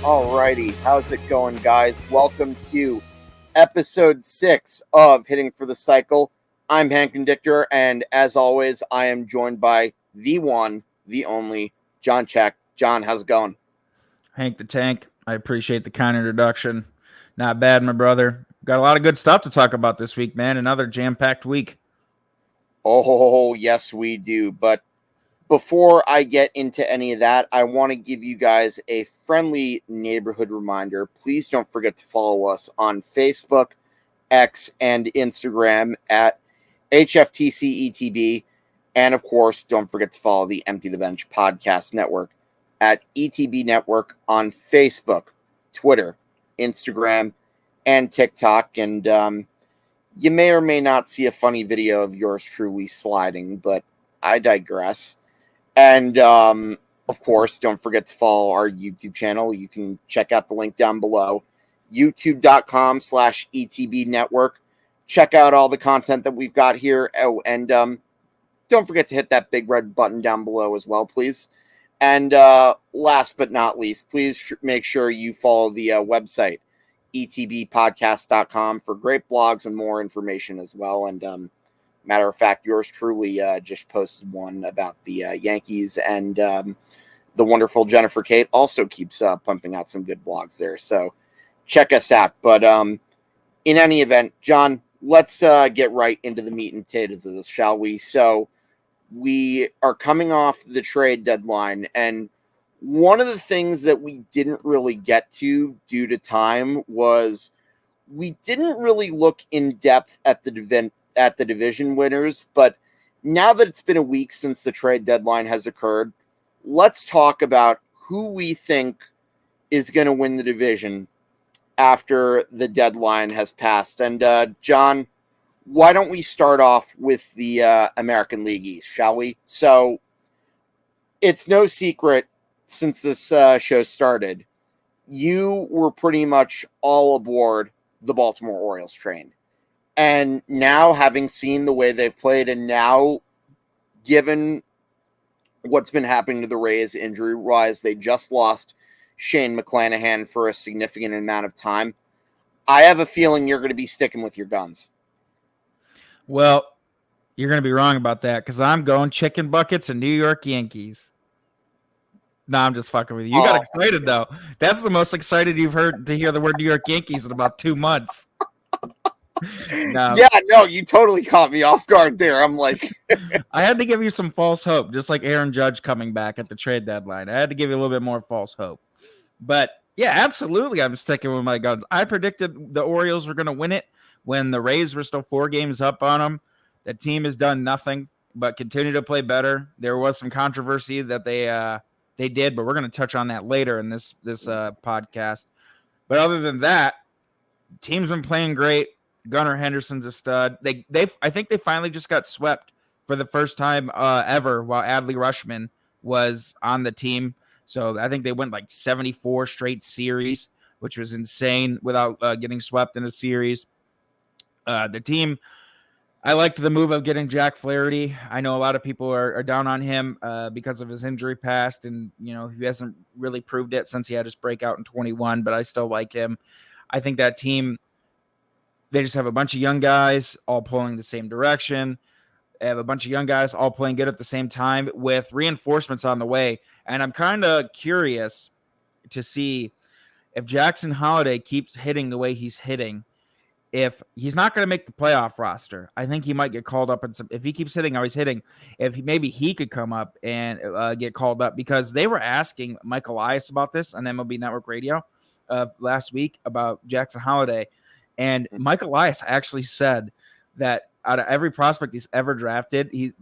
Alrighty, how's it going, guys? Welcome to episode 6 of Hitting for the Cycle. I'm Hank Indictor, and as always, I am joined by the one, the only, John Czech. John, how's it going? Hank the Tank, I appreciate the kind introduction. Not bad, my brother. Got a lot of good stuff to talk about this week, man. Another jam-packed week. Oh, yes, we do. But before I get into any of that, I want to give you guys a friendly neighborhood reminder. Please don't forget to follow us on Facebook, X, and Instagram at HFTC And of course, don't forget to follow the Empty the Bench podcast network at ETB Network on Facebook, Twitter, Instagram, and TikTok. And you may or may not see a funny video of yours truly sliding, but I digress. And of course, don't forget to follow our YouTube channel. You can check out the link down below, youtube.com/ETB Network. Check out all the content that we've got here. Oh, and don't forget to hit that big red button down below as well, please. And last but not least, please make sure you follow the website, etbpodcast.com, for great blogs and more information as well. And matter of fact, yours truly just posted one about the Yankees, and the wonderful Jennifer Kate also keeps pumping out some good blogs there. So check us out. But in any event, John, let's get right into the meat and potatoes of this, shall we? So we are coming off the trade deadline, and one of the things that we didn't really get to due to time was we didn't really look in depth at the division winners. But now that it's been a week since the trade deadline has occurred, let's talk about who we think is going to win the division after the deadline has passed. And John, why don't we start off with the American League East, shall we? So it's no secret, since this show started, you were pretty much all aboard the Baltimore Orioles train. And now, having seen the way they've played, and now given what's been happening to the Rays injury-wise, they just lost Shane McClanahan for a significant amount of time. I have a feeling you're going to be sticking with your guns. Well, you're going to be wrong about that, because I'm going chicken buckets and New York Yankees. No, I'm just fucking with you. You got excited, though. That's the most excited you've heard to hear the word New York Yankees in about 2 months. No. Yeah, no, you totally caught me off guard there. I'm like, I had to give you some false hope, just like Aaron Judge coming back at the trade deadline. I had to give you a little bit more false hope. But yeah, absolutely, I'm sticking with my guns. I predicted the Orioles were going to win it when the Rays were still 4 games up on them. The team has done nothing but continue to play better. There was some controversy that they did, but we're going to touch on that later in this podcast. But other than that, the team's been playing great. Gunnar Henderson's a stud. I think they finally just got swept for the first time ever while Adley Rutschman was on the team. So I think they went like 74 straight series, which was insane, without getting swept in a series. The team, I liked the move of getting Jack Flaherty. I know a lot of people are down on him because of his injury past, and he hasn't really proved it since he had his breakout in 21, but I still like him. I think that team, they just have a bunch of young guys all pulling the same direction. They have a bunch of young guys all playing good at the same time with reinforcements on the way. And I'm kind of curious to see if Jackson Holliday keeps hitting the way he's hitting. If he's not going to make the playoff roster, I think he might get called up. If he keeps hitting how he's hitting, maybe he could come up and get called up, because they were asking Michael Lorenzen about this on MLB Network Radio last week about Jackson Holliday. And Michael Lorenzen actually said that out of every prospect he's ever drafted,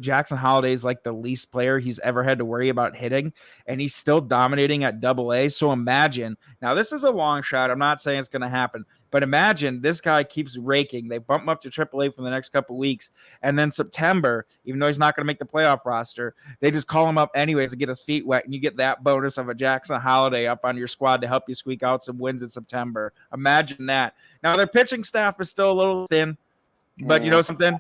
Jackson Holliday is like the least player he's ever had to worry about hitting, and he's still dominating at Double-A. So imagine, now this is a long shot, I'm not saying it's going to happen, but imagine this guy keeps raking. They bump him up to Triple-A for the next couple weeks, and then September, even though he's not going to make the playoff roster, they just call him up anyways to get his feet wet, and you get that bonus of a Jackson Holliday up on your squad to help you squeak out some wins in September. Imagine that. Now, their pitching staff is still a little thin, but you know something?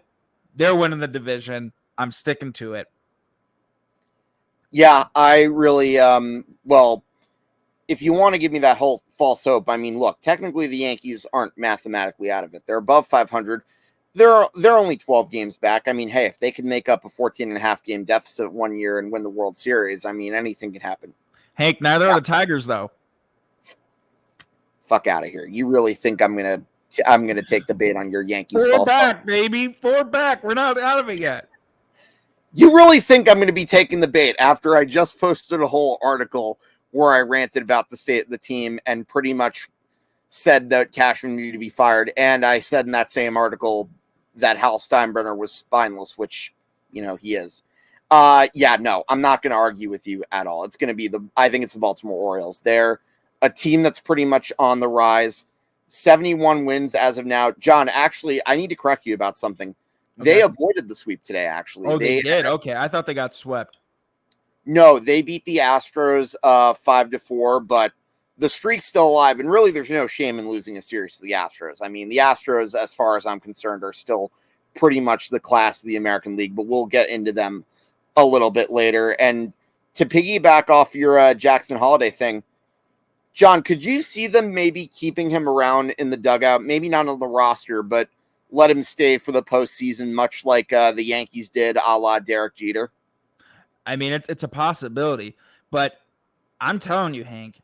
They're winning the division. I'm sticking to it. Yeah, I really, well, if you want to give me that whole false hope, I mean, look, technically the Yankees aren't mathematically out of it. They're above 500. They're only 12 games back. I mean, hey, if they can make up a 14.5 game deficit one year and win the World Series, I mean, anything can happen. Hank, neither are the Tigers, though. Fuck out of here. You really think I'm gonna take the bait on your Yankees? Four back, baby. 4 back. We're not out of it yet. You really think I'm going to be taking the bait after I just posted a whole article where I ranted about the state of the team and pretty much said that Cashman needed to be fired. And I said in that same article that Hal Steinbrenner was spineless, which, he is. Yeah, no, I'm not going to argue with you at all. It's going to be I think it's the Baltimore Orioles. They're a team that's pretty much on the rise. 71 wins as of now. John, actually, I need to correct you about something. Okay. They avoided the sweep today, actually. Oh, they did? Okay, I thought they got swept. No, they beat the Astros 5-4, but the streak's still alive, and really there's no shame in losing a series to the Astros. I mean, the Astros, as far as I'm concerned, are still pretty much the class of the American League, but we'll get into them a little bit later. And to piggyback off your Jackson Holiday thing, John, could you see them maybe keeping him around in the dugout? Maybe not on the roster, but let him stay for the postseason, much like the Yankees did, a la Derek Jeter? I mean, it's a possibility, but I'm telling you, Hank,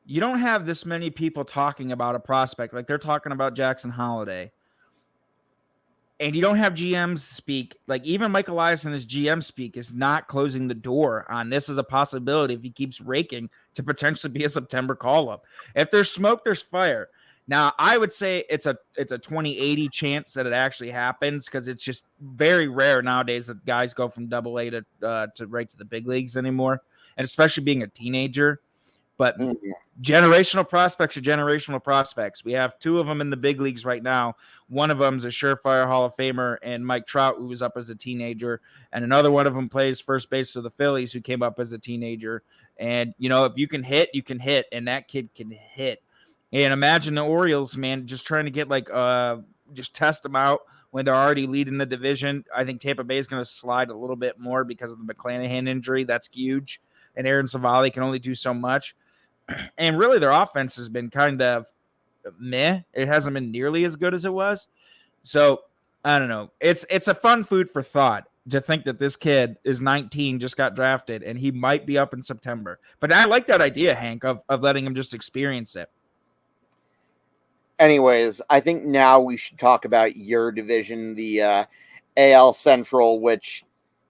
you don't have this many people talking about a prospect like they're talking about Jackson Holiday, and you don't have GMs speak. Like even Michael Lorenzen, his GM speak, is not closing the door on this as a possibility if he keeps raking to potentially be a September call-up. If there's smoke, there's fire. Now, I would say it's a 20-80 chance that it actually happens because it's just very rare nowadays that guys go from AA to right to the big leagues anymore, and especially being a teenager. But generational prospects are generational prospects. We have 2 of them in the big leagues right now. One of them is a surefire Hall of Famer, and Mike Trout, who was up as a teenager, and another one of them plays first base for the Phillies, who came up as a teenager. And if you can hit, you can hit, and that kid can hit. And imagine the Orioles, man, just trying to get just test them out when they're already leading the division. I think Tampa Bay is going to slide a little bit more because of the McClanahan injury. That's huge. And Aaron Savali can only do so much. And really their offense has been kind of meh. It hasn't been nearly as good as it was. So I don't know. It's a fun food for thought to think that this kid is 19, just got drafted, and he might be up in September. But I like that idea, Hank, of letting him just experience it. Anyways, I think now we should talk about your division, the AL Central, which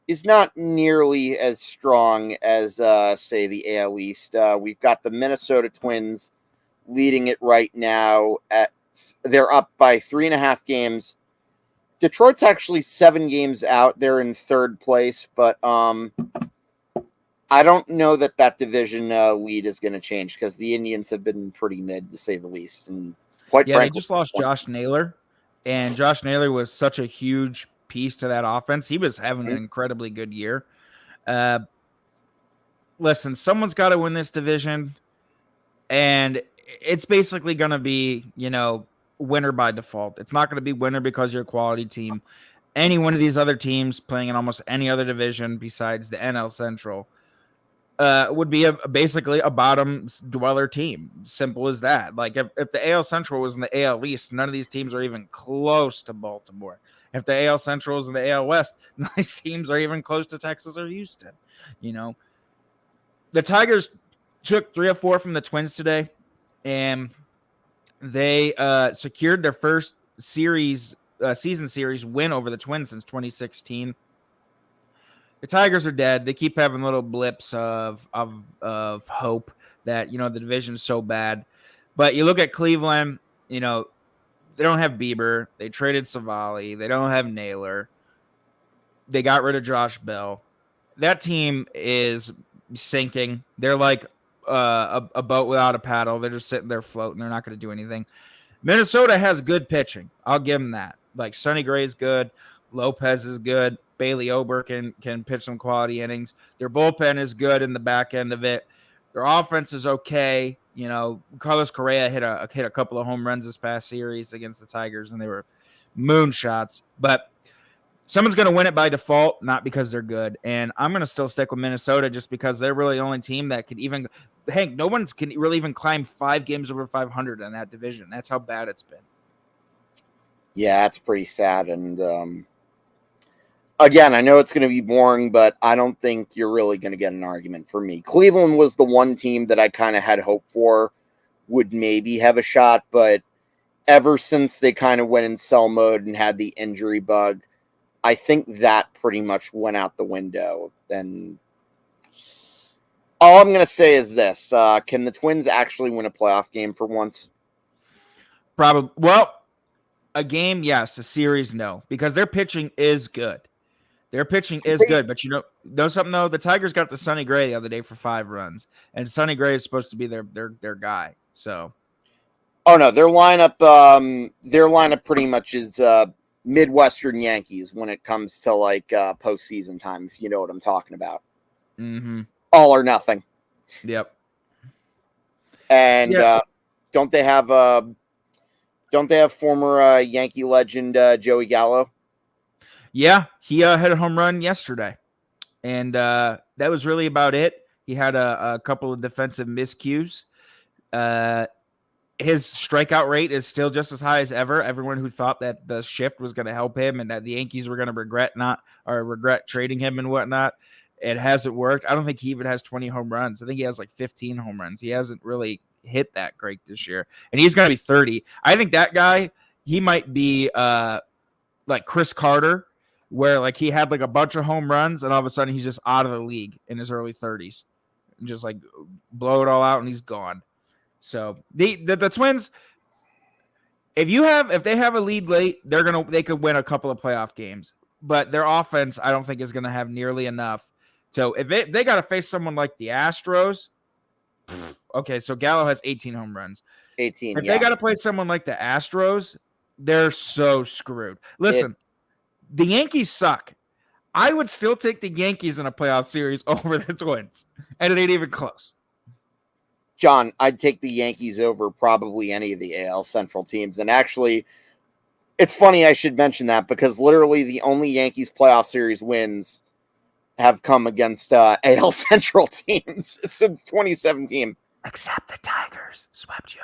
is not nearly as strong as, say, the AL East. We've got the Minnesota Twins leading it right now. They're up by 3.5 games. Detroit's actually 7 games out. They're in 3rd place, but I don't know that division lead is going to change because the Indians have been pretty mid, to say the least. And frankly, they just lost Josh Naylor, and Josh Naylor was such a huge piece to that offense. He was having an incredibly good year. Listen, someone's got to win this division, and it's basically going to be, winner by default. It's not going to be winner because you're a quality team. Any one of these other teams playing in almost any other division besides the NL Central would be basically a bottom dweller team. Simple as that. Like if the AL Central was in the AL East, none of these teams are even close to Baltimore. If the AL Central is in the AL West, none of these teams are even close to Texas or Houston. The Tigers took 3 or 4 from the Twins today, and they secured their first season series win over the Twins since 2016. The Tigers are dead. They keep having little blips of hope that, the division's so bad. But you look at Cleveland, they don't have Bieber. They traded Savali. They don't have Naylor. They got rid of Josh Bell. That team is sinking. They're like a boat without a paddle. They're just sitting there floating. They're not going to do anything. Minnesota has good pitching. I'll give them that. Like Sonny Gray is good. Lopez is good. Bailey Ober can pitch some quality innings. Their bullpen is good in the back end of it. Their offense is okay. Carlos Correa hit a couple of home runs this past series against the Tigers, and they were moonshots. But Someone's going to win it by default, not because they're good. And I'm going to still stick with Minnesota just because they're really the only team that could even – Hank, no one can really even climb 5 games over 500 in that division. That's how bad it's been. Yeah, it's pretty sad. And again, I know it's going to be boring, but I don't think you're really going to get an argument for me. Cleveland was the one team that I kind of had hope for would maybe have a shot, but ever since they kind of went in sell mode and had the injury bug, I think that pretty much went out the window. And all I'm going to say is this. Can the Twins actually win a playoff game for once? Probably. Well, a game, yes. A series, no. Because their pitching is good. Their pitching is good. But you know something, though? The Tigers got the Sonny Gray the other day for 5 runs. And Sonny Gray is supposed to be their guy. So. Oh, no. Their lineup pretty much is Midwestern Yankees when it comes to like postseason time, if you know what I'm talking about. Mm-hmm. All or nothing. Yep. And don't they have former Yankee legend Joey Gallo? Yeah, he had a home run yesterday, and that was really about it. He had a couple of defensive miscues. His strikeout rate is still just as high as ever. Everyone who thought that the shift was going to help him and that the Yankees were going to regret trading him and whatnot, it hasn't worked. I don't think he even has 20 home runs. I think he has like 15 home runs. He hasn't really hit that great this year, and he's going to be 30. I think that guy, he might be like Chris Carter, where like he had like a bunch of home runs and all of a sudden he's just out of the league in his early 30s, and just like blow it all out and he's gone. So the Twins, if they have a lead late, they could win a couple of playoff games. But their offense, I don't think is going to have nearly enough. So if they got to face someone like the Astros, okay, so Gallo has 18 home runs. 18. If they got to play someone like the Astros, they're so screwed. Listen, the Yankees suck. I would still take the Yankees in a playoff series over the Twins, and it ain't even close. John, I'd take the Yankees over probably any of the AL Central teams. And actually, it's funny I should mention that because literally the only Yankees playoff series wins have come against AL Central teams since 2017. Except the Tigers swept you.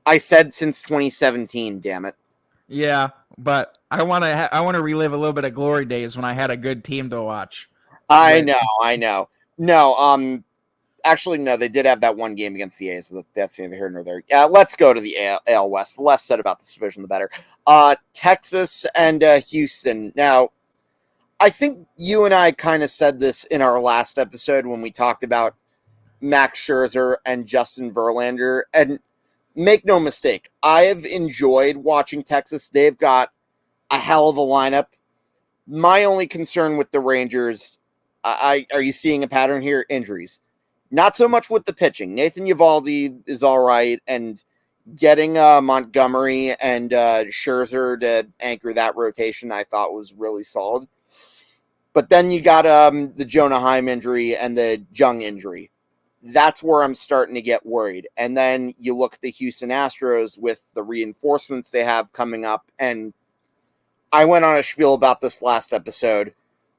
I said since 2017, damn it. Yeah, but I want to relive a little bit of glory days when I had a good team to watch. I know. No, actually, no, they did have that one game against the A's, but that's neither here nor there. Yeah, let's go to the AL West. The less said about this division, the better. Texas and Houston. Now, I think you and I kind of said this in our last episode when we talked about Max Scherzer and Justin Verlander. And make no mistake, I have enjoyed watching Texas. They've got a hell of a lineup. My only concern with the Rangers, are you seeing a pattern here? Injuries. Not so much with the pitching. Nathan Eovaldi is all right, and getting Montgomery and Scherzer to anchor that rotation I thought was really solid. But then you got the Jonah Heim injury and the Jung injury. That's where I'm starting to get worried. And then you look at the Houston Astros with the reinforcements they have coming up, and I went on a spiel about this last episode.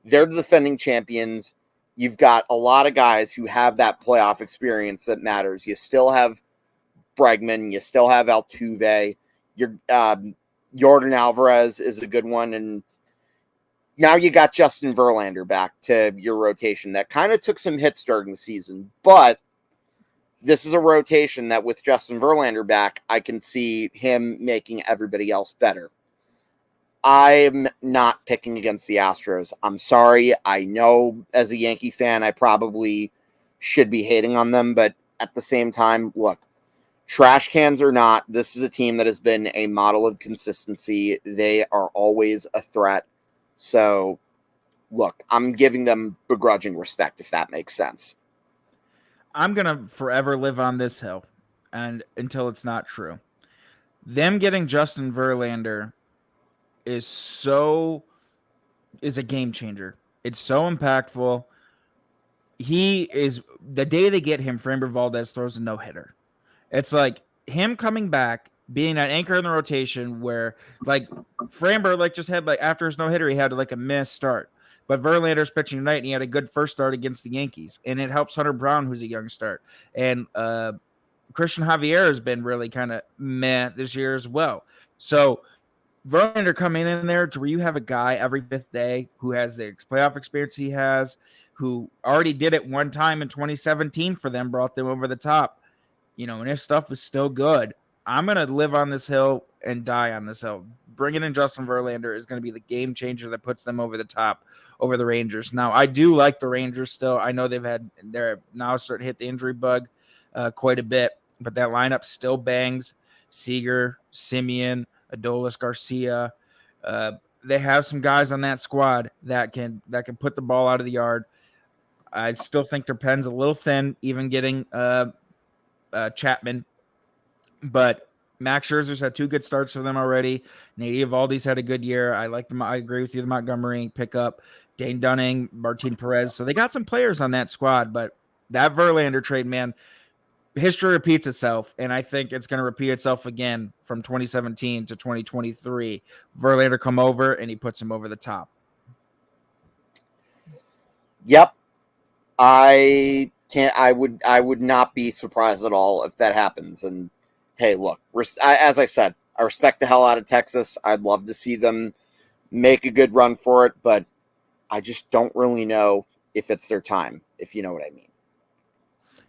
They're the defending champions. You've got a lot of guys who have that playoff experience that matters. You still have Bregman. You still have Altuve. Yordan Alvarez is a good one. And now you got Justin Verlander back to your rotation. That kind of took some hits during the season. But this is a rotation that with Justin Verlander back, I can see him making everybody else better. I'm not picking against the Astros. I'm sorry. I know as a Yankee fan, I probably should be hating on them, but at the same time, look, trash cans or not, this is a team that has been a model of consistency. They are always a threat. So, look, I'm giving them begrudging respect, if that makes sense. I'm going to forever live on this hill and until it's not true. Them getting Justin Verlander is a game changer. It's so impactful. He is the day they get him, Framber Valdez throws a no-hitter. It's like him coming back being an anchor in the rotation where like Framber like just had like after his no-hitter he had like a missed start. But Verlander's pitching tonight and he had a good first start against the Yankees. And it helps Hunter Brown, who's a young start. And Christian Javier has been really kind of meh this year as well. So Verlander coming in there to where you have a guy every fifth day who has the playoff experience he has, who already did it one time in 2017 for them, brought them over the top. And his stuff is still good. I'm going to live on this hill and die on this hill. Bringing in Justin Verlander is going to be the game changer that puts them over the top over the Rangers. Now, I do like the Rangers still. I know they're now starting to hit the injury bug quite a bit, but that lineup still bangs. Seager, Simeon, Adolis Garcia. They have some guys on that squad that can put the ball out of the yard. I still think their pen's a little thin, even getting Chapman. But Max Scherzer's had 2 good starts for them already. Nate Eovaldi's had a good year. I like them. I agree with you. The Montgomery pickup, Dane Dunning, Martin Perez. So they got some players on that squad. But that Verlander trade, man, history repeats itself, and I think it's going to repeat itself again from 2017 to 2023. Verlander come over, and he puts him over the top. Yep. I would not be surprised at all if that happens. And hey, look, as I said, I respect the hell out of Texas. I'd love to see them make a good run for it, but I just don't really know if it's their time, if you know what I mean.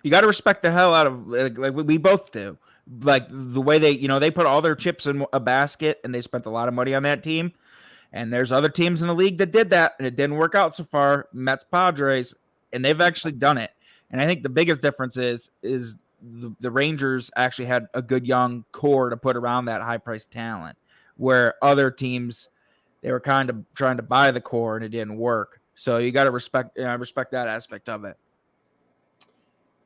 You got to respect the hell out of, like we both do. Like the way they put all their chips in a basket and they spent a lot of money on that team. And there's other teams in the league that did that and it didn't work out so far. Mets, Padres, and they've actually done it. And I think the biggest difference is the Rangers actually had a good young core to put around that high-priced talent, where other teams, they were kind of trying to buy the core and it didn't work. So you got to respect that aspect of it.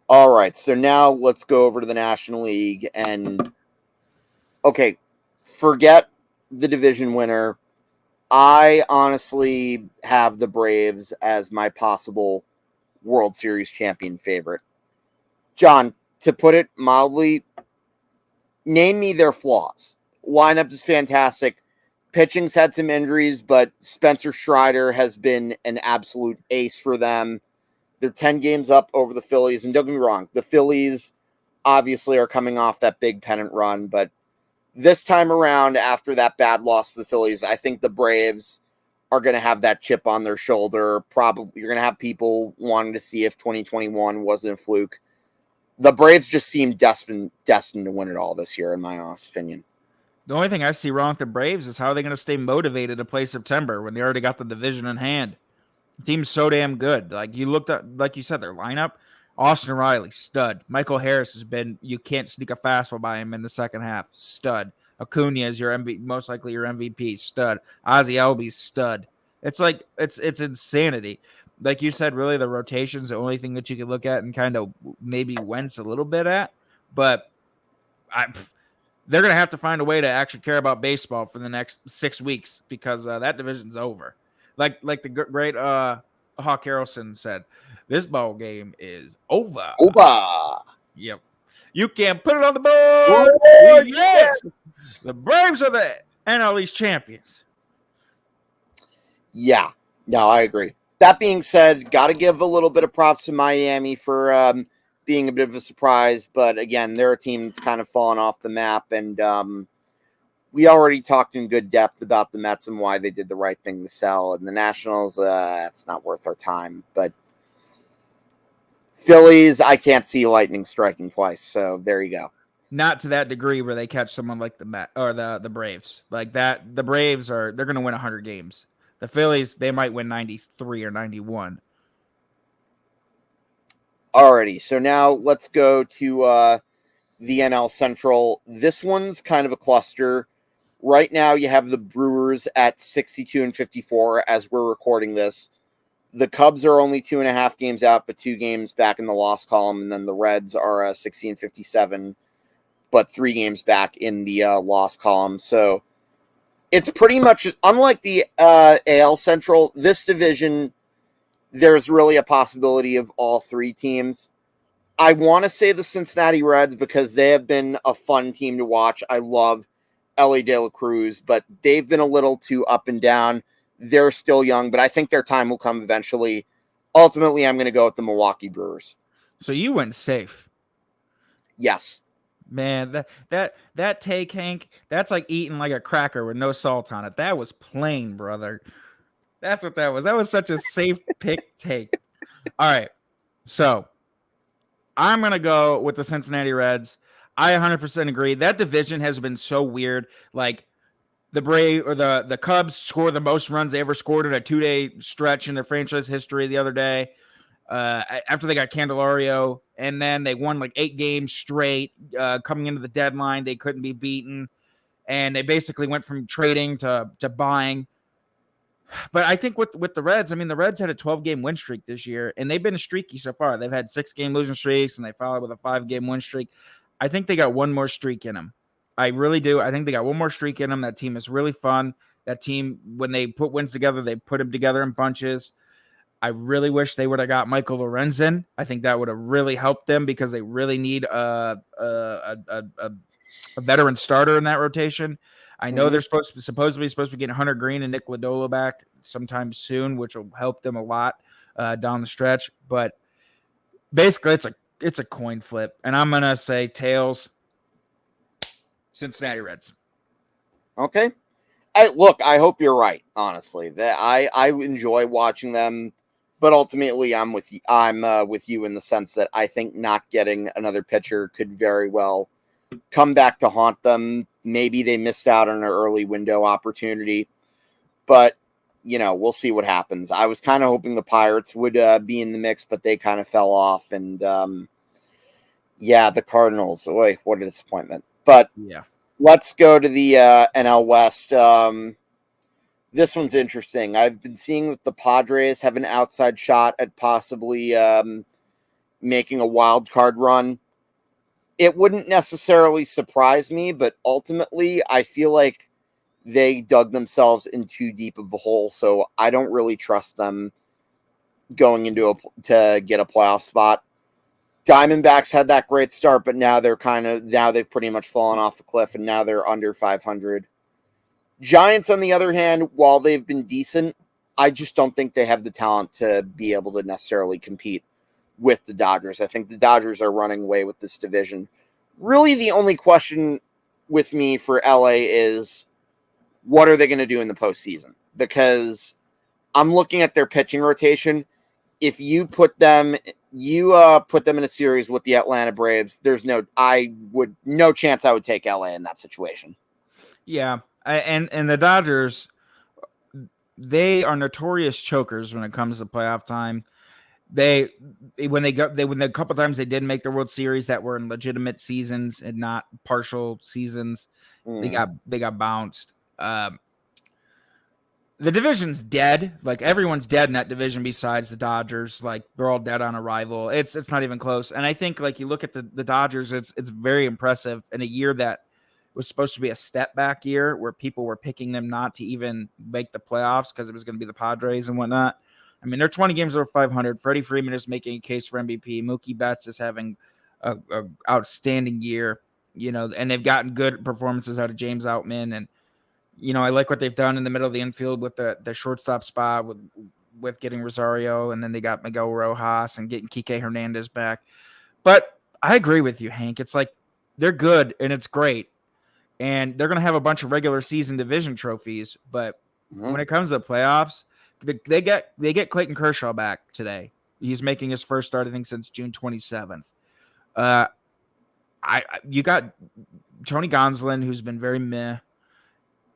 All right, so now let's go over to the National League and, okay, forget the division winner. I honestly have the Braves as my possible World Series champion favorite. John, to put it mildly, name me their flaws. Lineup is fantastic. Pitching's had some injuries, but Spencer Strider has been an absolute ace for them. They're 10 games up over the Phillies. And don't get me wrong, the Phillies obviously are coming off that big pennant run. But this time around, after that bad loss to the Phillies, I think the Braves are going to have that chip on their shoulder. Probably you're going to have people wanting to see if 2021 wasn't a fluke. The Braves just seem destined to win it all this year, in my honest opinion. The only thing I see wrong with the Braves is how are they going to stay motivated to play September when they already got the division in hand? The team's so damn good. Like you looked at, like you said, their lineup. Austin Riley, stud. Michael Harris has been, you can't sneak a fastball by him in the second half, stud. Acuna is your MVP, most likely your MVP, stud. Ozzie Albies, stud. It's like, it's insanity. Like you said, really, the rotation's the only thing that you can look at and kind of maybe wince a little bit at. But they're going to have to find a way to actually care about baseball for the next 6 weeks because that division's over. Like the great Hawk Harrelson said, this ball game is over. Over. Yep. You can put it on the board. Yes. The Braves are the NL East champions. Yeah. No, I agree. That being said, got to give a little bit of props to Miami for being a bit of a surprise. But again, they're a team that's kind of fallen off the map. And we already talked in good depth about the Mets and why they did the right thing to sell. And the Nationals, it's not worth our time. But Phillies, I can't see lightning striking twice. So there you go. Not to that degree where they catch someone like the Met or the Braves. Like that, the Braves they're going to win 100 games. The Phillies, they might win 93 or 91. Alrighty, so now let's go to the NL Central. This one's kind of a cluster. Right now, you have the Brewers at 62 and 54 as we're recording this. The Cubs are only 2.5 games out, but 2 games back in the loss column, and then the Reds are 60 and 57, but 3 games back in the loss column. So it's pretty much, unlike the AL Central, this division, there's really a possibility of all 3 teams I want to say the Cincinnati Reds because they have been a fun team to watch. I love Ellie De La Cruz, but they've been a little too up and down. They're still young, but I think their time will come eventually. Ultimately, I'm going to go with the Milwaukee Brewers. So you went safe. Yes. Man, that take, Hank, that's like eating like a cracker with no salt on it. That was plain, brother. That's what that was. That was such a safe pick take. All right. So I'm going to go with the Cincinnati Reds. I 100% agree. That division has been so weird. Like the Braves or the Cubs score the most runs they ever scored in a 2-day stretch in their franchise history the other day. After they got Candelario, and then they won like 8 games straight. Coming into the deadline, they couldn't be beaten, and they basically went from trading to buying. But I think with the Reds, I mean, the Reds had a 12-game win streak this year, and they've been streaky so far. They've had 6-game losing streaks, and they followed with a 5-game win streak. I think they got one more streak in them. I really do. I think they got one more streak in them. That team is really fun. That team, when they put wins together, they put them together in bunches. I really wish they would have got Michael Lorenzen. I think that would have really helped them because they really need a veteran starter in that rotation. I know they're supposedly supposed to be getting Hunter Green and Nick Lodolo back sometime soon, which will help them a lot down the stretch. But basically, it's a coin flip, and I'm gonna say tails. Cincinnati Reds. Okay. I hope you're right. Honestly, that I enjoy watching them, but ultimately, I'm with you. I'm with you in the sense that I think not getting another pitcher could very well come back to haunt them. Maybe they missed out on an early window opportunity, but we'll see what happens. I was kind of hoping the Pirates would be in the mix, but they kind of fell off. And the Cardinals. Boy, what a disappointment. But yeah, let's go to the NL West. This one's interesting. I've been seeing that the Padres have an outside shot at possibly making a wild card run. It wouldn't necessarily surprise me, but ultimately, I feel like they dug themselves in too deep of a hole, so I don't really trust them going into to get a playoff spot. Diamondbacks had that great start, but now they've pretty much fallen off a cliff, and now they're under 500. Giants, on the other hand, while they've been decent, I just don't think they have the talent to be able to necessarily compete with the Dodgers. I think the Dodgers are running away with this division. Really, the only question with me for LA is what are they going to do in the postseason? Because I'm looking at their pitching rotation. If you put them in a series with the Atlanta Braves, there's no chance I would take LA in that situation. Yeah, and the Dodgers, they are notorious chokers when it comes to playoff time. When a couple times they did make the World Series that were in legitimate seasons and not partial seasons, they got bounced. The division's dead. Like everyone's dead in that division besides the Dodgers. Like they're all dead on arrival. It's not even close. And I think like you look at the Dodgers, it's very impressive in a year that was supposed to be a step back year where people were picking them not to even make the playoffs because it was going to be the Padres and whatnot. I mean, they're 20 games over 500. Freddie Freeman is making a case for MVP. Mookie Betts is having a outstanding year, and they've gotten good performances out of James Outman. And, I like what they've done in the middle of the infield with the shortstop spot with getting Rosario. And then they got Miguel Rojas and getting Kike Hernandez back. But I agree with you, Hank. It's like they're good and it's great. And they're going to have a bunch of regular season division trophies. But when it comes to the playoffs, they get Clayton Kershaw back today. He's making his first start, I think, since June 27th. You got Tony Gonsolin, who's been very meh.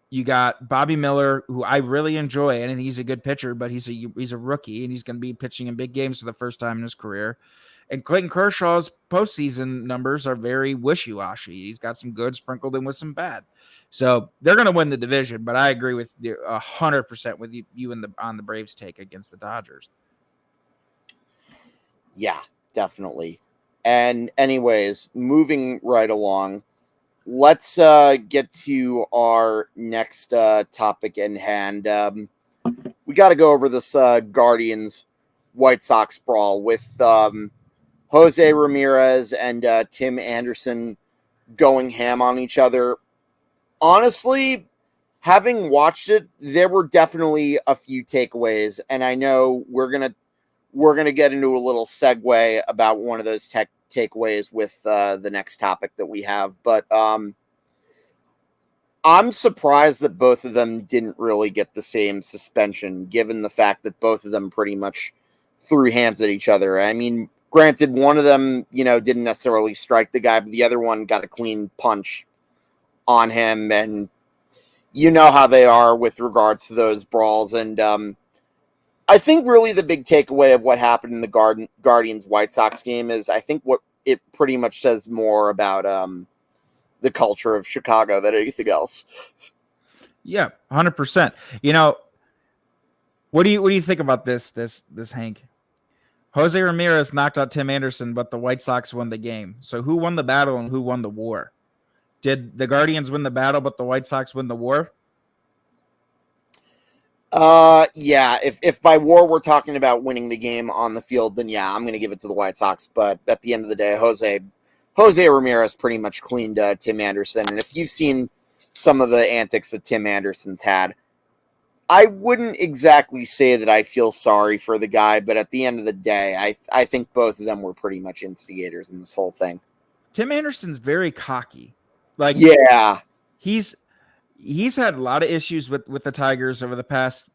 You got Bobby Miller, who I really enjoy. I think he's a good pitcher, but he's a rookie, and he's going to be pitching in big games for the first time in his career. And Clayton Kershaw's postseason numbers are very wishy-washy. He's got some good sprinkled in with some bad. So they're going to win the division, but I agree with you 100% with you on the Braves take against the Dodgers. Yeah, definitely. And anyways, moving right along, let's get to our next topic in hand. We got to go over this Guardians White Sox brawl with Jose Ramirez and Tim Anderson going ham on each other. Honestly, having watched it, there were definitely a few takeaways, and I know we're gonna get into a little segue about one of those takeaways with the next topic that we have. But I'm surprised that both of them didn't really get the same suspension, given the fact that both of them pretty much threw hands at each other. I mean, granted, one of them, didn't necessarily strike the guy, but the other one got a clean punch on him, and you know how they are with regards to those brawls. And I think really the big takeaway of what happened in the Guardians White Sox game is I think what it pretty much says more about the culture of Chicago than anything else. Yeah, 100%. What do you think about this, Hank? Jose Ramirez knocked out Tim Anderson, but the White Sox won the game. So who won the battle and who won the war? Did the Guardians win the battle, but the White Sox win the war? Yeah. If by war we're talking about winning the game on the field, then yeah, I'm going to give it to the White Sox. But at the end of the day, Jose Ramirez pretty much cleaned Tim Anderson. And if you've seen some of the antics that Tim Anderson's had, I wouldn't exactly say that I feel sorry for the guy, but at the end of the day, I think both of them were pretty much instigators in this whole thing. Tim Anderson's very cocky. Like, yeah, he's had a lot of issues with the Tigers over the past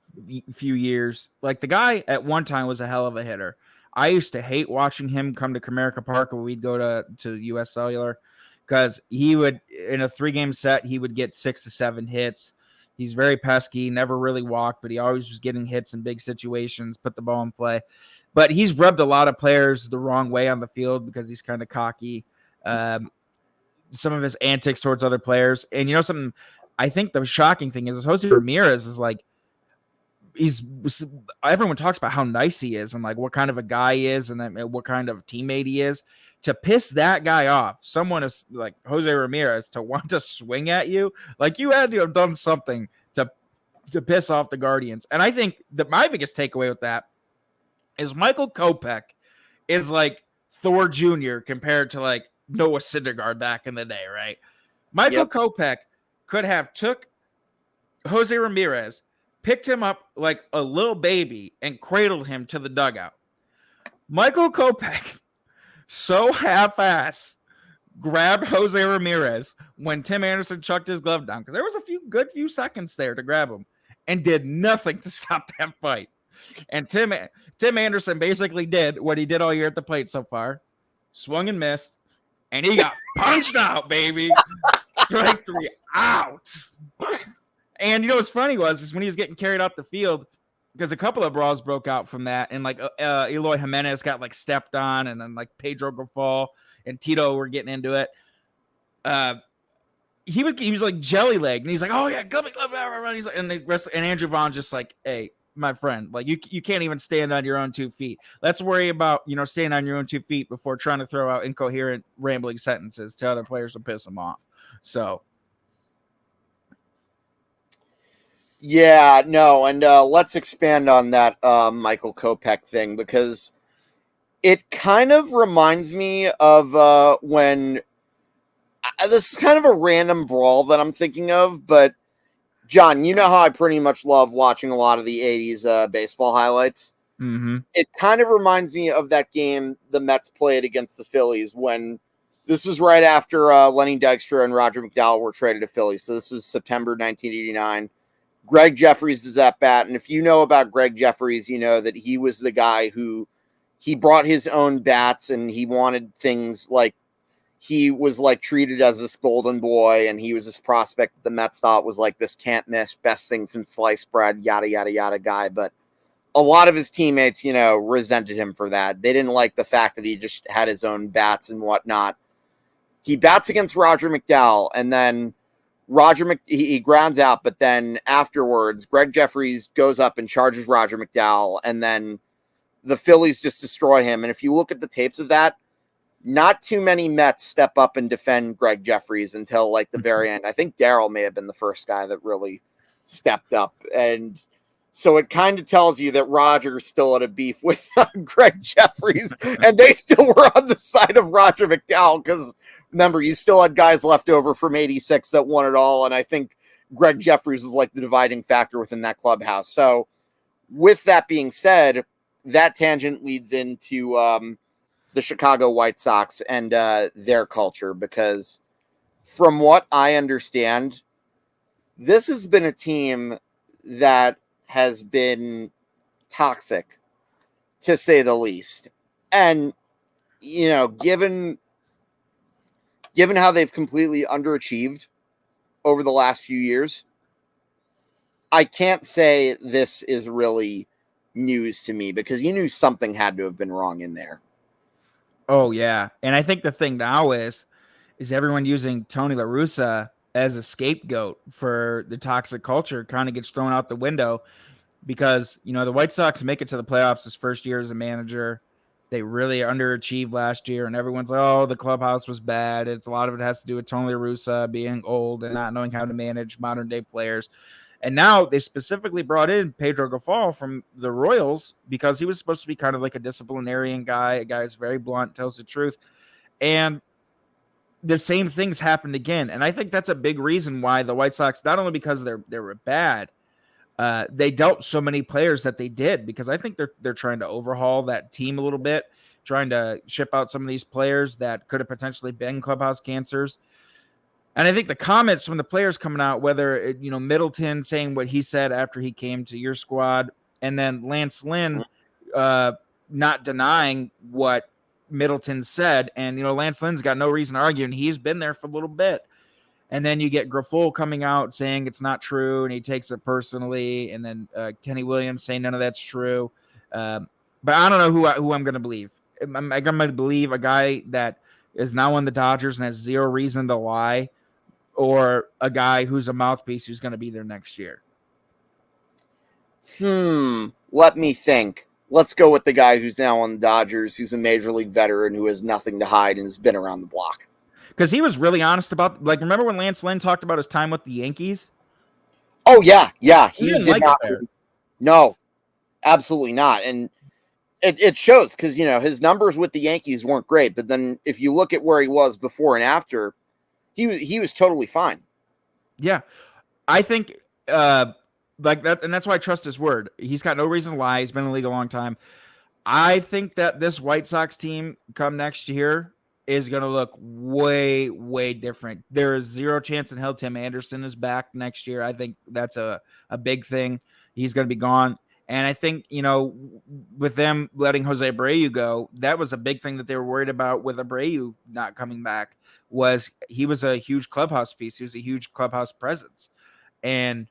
few years. Like, the guy at one time was a hell of a hitter. I used to hate watching him come to Comerica Park when we'd go to US Cellular, because he would, in a 3-game set, he would get 6 to 7 hits. He's very pesky, never really walked, but he always was getting hits in big situations, put the ball in play. But he's rubbed a lot of players the wrong way on the field because he's kind of cocky. Some of his antics towards other players. And something, I think the shocking thing is Jose Ramirez is like, everyone talks about how nice he is and like what kind of a guy he is and what kind of teammate he is. To piss that guy off, someone is like Jose Ramirez, to want to swing at you, like you had to have done something to piss off the Guardians. And I think that my biggest takeaway with that is Michael Kopech is like Thor Jr. compared to like Noah Syndergaard back in the day, right? Michael Kopech could have took Jose Ramirez, picked him up like a little baby, and cradled him to the dugout. Michael Kopech so half-ass grabbed Jose Ramirez when Tim Anderson chucked his glove down, because there was a few seconds there to grab him, and did nothing to stop that fight. And Tim Anderson basically did what he did all year at the plate so far, swung and missed, and he got punched out, baby. Strike 3 out. And what's funny is when he was getting carried up the field, because a couple of brawls broke out from that, and like Eloy Jimenez got like stepped on, and then like Pedro Grafal and Tito were getting into it. He was like jelly leg, and he's like, "Oh yeah, glove." He's like, and Andrew Vaughn's just like, "Hey, my friend, like you can't even stand on your own 2 feet. Let's worry about staying on your own 2 feet before trying to throw out incoherent, rambling sentences to other players to piss them off." So. Yeah, no, and let's expand on that Michael Kopech thing, because it kind of reminds me of when this is kind of a random brawl that I'm thinking of, but John, you know how I pretty much love watching a lot of the 80s baseball highlights? Mm-hmm. It kind of reminds me of that game the Mets played against the Phillies when this was right after Lenny Dykstra and Roger McDowell were traded to Philly. So this was September 1989. Greg Jeffries is at bat, and if you know about Greg Jeffries, you know that he was the guy who he brought his own bats, and he wanted things like he was like treated as this golden boy, and he was this prospect that the Mets thought was like this can't miss, best thing since sliced bread, yada yada yada guy. But a lot of his teammates, resented him for that. They didn't like the fact that he just had his own bats and whatnot. He bats against Roger McDowell, and then he grounds out, but then afterwards, Greg Jeffries goes up and charges Roger McDowell, and then the Phillies just destroy him. And if you look at the tapes of that, not too many Mets step up and defend Greg Jeffries until like the very end. I think Darryl may have been the first guy that really stepped up. And So it kind of tells you that Roger's still at a beef with Greg Jeffries, and they still were on the side of Roger McDowell because, remember, you still had guys left over from 86 that won it all, and I think Greg Jeffries was like the dividing factor within that clubhouse. So with that being said, that tangent leads into the Chicago White Sox and their culture, because from what I understand, this has been a team that has been toxic, to say the least. And, you know, given how they've completely underachieved over the last few years, I can't say this is really news to me, because you knew something had to have been wrong in there. Oh, yeah. And I think the thing now is everyone using Tony La Russa as a scapegoat for the toxic culture kind of gets thrown out the window, because, you know, the White Sox make it to the playoffs his first year as a manager. They really underachieved last year, and everyone's like, oh, the clubhouse was bad. A lot of it has to do with Tony La Russa being old and not knowing how to manage modern day players. And now they specifically brought in Pedro Grifol from the Royals because he was supposed to be kind of like a disciplinarian guy, a guy who's very blunt, tells the truth. And the same things happened again. And I think that's a big reason why the White Sox, not only because they were bad, they dealt so many players that they did, because I think they're trying to overhaul that team a little bit, trying to ship out some of these players that could have potentially been clubhouse cancers. And I think the comments from the players coming out, whether, you know, Middleton saying what he said after he came to your squad, and then Lance Lynn not denying what Middleton said. And, you know, Lance Lynn's got no reason to argue, and he's been there for a little bit. And then you get Grifol coming out saying it's not true, and he takes it personally. And then Kenny Williams saying none of that's true. But I don't know who I'm going to believe. I'm going to believe a guy that is now on the Dodgers and has zero reason to lie, or a guy who's a mouthpiece who's going to be there next year. Let me think. Let's go with the guy who's now on the Dodgers, who's a major league veteran who has nothing to hide and has been around the block. Because he was really honest about, like, remember when Lance Lynn talked about his time with the Yankees? Oh, yeah. He didn't did like not. It there. No, absolutely not. And it shows, because, you know, his numbers with the Yankees weren't great. But then if you look at where he was before and after, he was totally fine. Yeah. I think like that, and that's why I trust his word. He's got no reason to lie. He's been in the league a long time. I think that this White Sox team come next year is going to look way, way different. There is zero chance in hell Tim Anderson is back next year. I think that's a big thing. He's going to be gone. And I think, you know, with them letting Jose Abreu go, that was a big thing that they were worried about with Abreu not coming back. Was he was a huge clubhouse piece. He was a huge clubhouse presence. And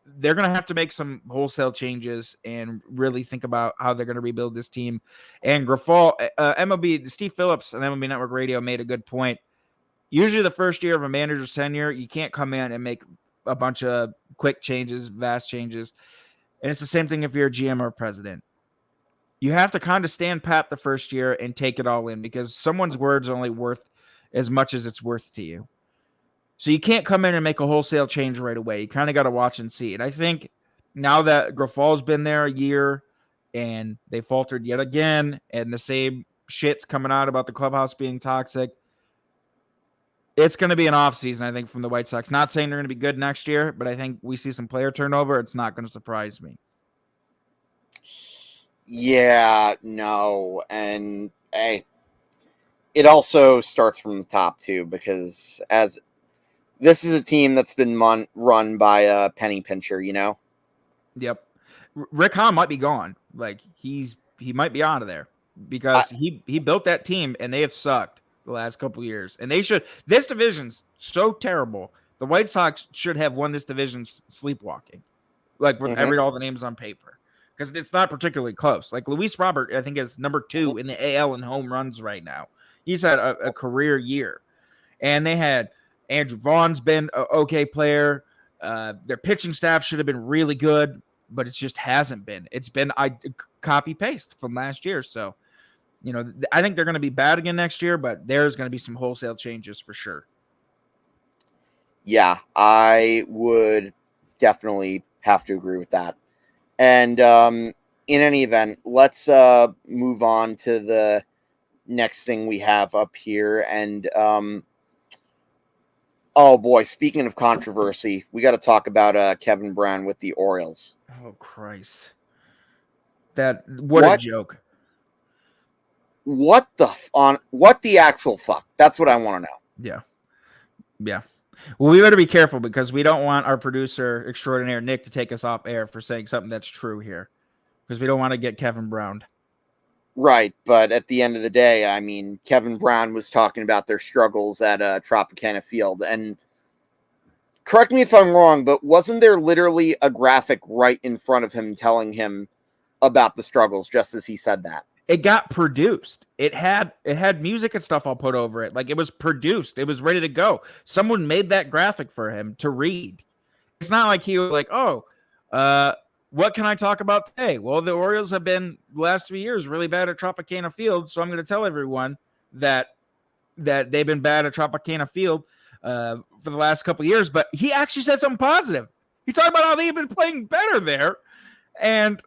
they're going to have to make some wholesale changes and really think about how they're going to rebuild this team. And Grifol, MLB, Steve Phillips on MLB Network Radio made a good point. Usually the first year of a manager's tenure, you can't come in and make a bunch of quick changes, vast changes. And it's the same thing if you're a GM or a president. You have to kind of stand pat the first year and take it all in, because someone's word's only worth as much as it's worth to you. So you can't come in and make a wholesale change right away. You kind of got to watch and see. And I think now that Grifol's been there a year and they faltered yet again, and the same shit's coming out about the clubhouse being toxic, it's going to be an offseason, I think, from the White Sox. Not saying they're going to be good next year, but I think we see some player turnover. It's not going to surprise me. Yeah, no. And, hey, it also starts from the top, too, because as this is a team that's been run by a penny pincher, you know? Yep. Rick Hahn might be gone. Like, he might be out of there, because he built that team, and they have sucked the last couple of years. And they should. This division's so terrible. The White Sox should have won this division sleepwalking, like with all the names on paper, because it's not particularly close. Like Luis Robert, I think, is number 2 in the AL in home runs right now. He's had a career year, and they had Andrew Vaughn's been an okay player. Their pitching staff should have been really good, but it just hasn't been. It's been copy paste from last year. So, you know, I think they're going to be bad again next year, but there's going to be some wholesale changes for sure. Yeah, I would definitely have to agree with that. And in any event, let's move on to the next thing we have up here. And oh boy, speaking of controversy, we got to talk about Kevin Brown with the Orioles. Oh Christ! What a joke! What the actual fuck? That's what I want to know. Yeah. Well, we better be careful because we don't want our producer extraordinaire Nick to take us off air for saying something that's true here, because we don't want to get Kevin Brown. Right, but at the end of the day, I mean, Kevin Brown was talking about their struggles at Tropicana Field, and correct me if I'm wrong, but wasn't there literally a graphic right in front of him telling him about the struggles just as he said that? It got produced. It had music and stuff all put over it. Like, it was produced. It was ready to go. Someone made that graphic for him to read. It's not like he was like, oh, what can I talk about today? Well, the Orioles have been the last 3 years really bad at Tropicana Field, so I'm going to tell everyone that they've been bad at Tropicana Field for the last couple of years. But he actually said something positive. He talked about how they've been playing better there, and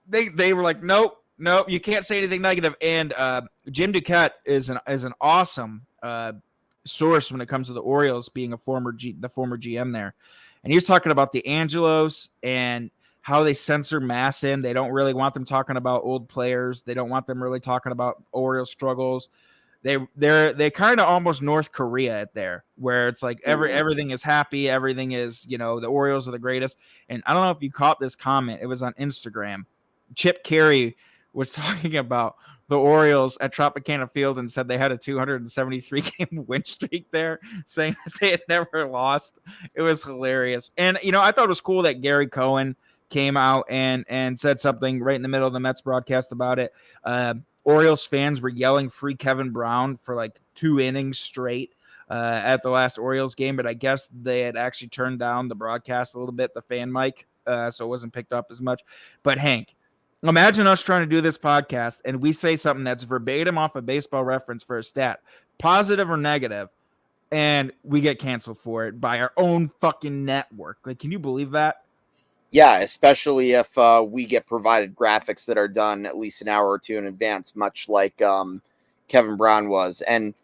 they were like, nope, you can't say anything negative. And Jim Duquette is an awesome source when it comes to the Orioles, being the former GM there, and he was talking about the Angelos and how they censor mass in. They don't really want them talking about old players. They don't want them really talking about Orioles struggles. They kind of almost North Korea at there, where it's like everything is happy, everything is, the Orioles are the greatest. And I don't know if you caught this comment. It was on Instagram. Chip Carey was talking about the Orioles at Tropicana Field and said they had a 273 game win streak there, saying that they had never lost. It was hilarious. And I thought it was cool that Gary Cohen came out and said something right in the middle of the Mets broadcast about it. Orioles fans were yelling free Kevin Brown for like 2 innings straight at the last Orioles game, but I guess they had actually turned down the broadcast a little bit, the fan mic, so it wasn't picked up as much. But Hank, imagine us trying to do this podcast and we say something that's verbatim off a Baseball Reference for a stat, positive or negative, and we get canceled for it by our own fucking network. Like, can you believe that? Yeah, especially if we get provided graphics that are done at least an hour or two in advance, much like Kevin Brown was. And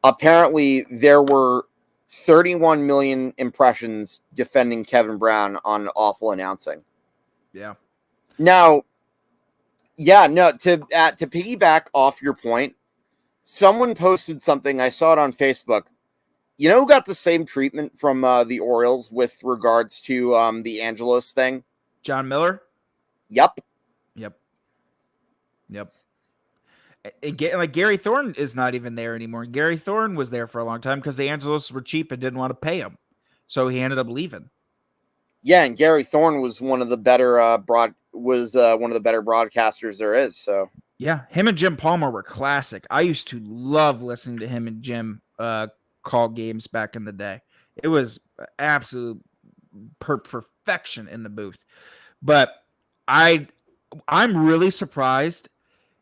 apparently there were 31 million impressions defending Kevin Brown on awful announcing. Yeah. Now, to piggyback off your point, someone posted something, I saw it on Facebook. You know who got the same treatment from the Orioles with regards to the Angelos thing? John Miller? Yep. Like, Gary Thorne is not even there anymore. Gary Thorne was there for a long time because the Angelos were cheap and didn't want to pay him. So he ended up leaving. Yeah, and Gary Thorne was one of the better broadcasters there is. So yeah, him and Jim Palmer were classic. I used to love listening to him and Jim call games back in the day. It was absolute perfection in the booth. But I'm really surprised